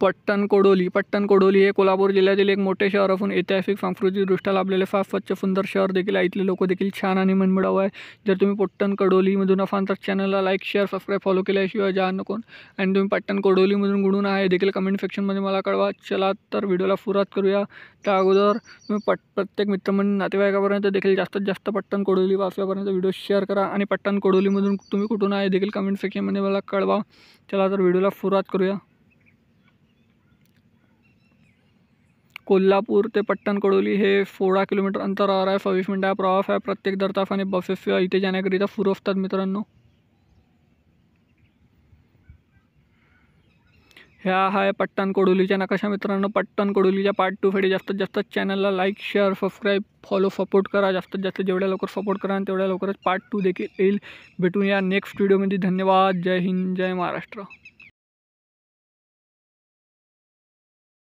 पट्टणकोडोली हे कोल्हापूर जिल्ह्यातील एक मोठे शहर असून ऐतिहासिक सांस्कृतिकदृष्ट्या लाभलेले फार स्वच्छ सुंदर शहर देखील आहे। इथले लोक देखील छान आणि मनमिळाऊ आहे। जर तुम्ही पट्टणकोडोलीमधून असाल तर चॅनलला लाईक शेअर सबस्क्राईब फॉलो केल्याशिवाय जा नको। आणि तुम्ही पट्टणकोडोलीमधून कुठून आहे देखील कमेंट सेक्शनमध्ये मला कळवा। चला तर व्हिडिओला सुरुवात करूया। त्या अगोदर तुम्ही प्रत्येक मित्रमंडळी नातेवाईकापर्यंत देखील जास्तीत जास्त पट्टणकोडोली वाचल्यापर्यंत व्हिडिओ शेअर करा आणि पट्टणकोडोलीमधून तुम्ही कुठून आहे देखील कमेंट सेक्शनमध्ये मला कळवा। चला तर व्हिडिओला सुरुवात करूया। कोल्हापूर ते पट्टणकोडोली हे 16 किलोमीटर अंतरावर आहे। 26 मिनिटाचा प्रवास आहे। प्रत्येक दर तासाने बसेस इथे जाण्याकरिता सुरू असतात मित्रांनो। ह्या आहे पट्टणकोडोलीच्या नकाशा मित्रांनो। पट्टणकोडोलीच्या पार्ट 2 साठी जास्तीत जास्त चॅनलला like share subscribe follow support करा। जास्तीत जास्त जेवढ्या लवकर सपोर्ट करा आणि तेवढ्या लवकरच पार्ट 2 देखील येईल। भेटूया नेक्स्ट व्हिडिओमध्ये। धन्यवाद। जय हिंद जय महाराष्ट्र।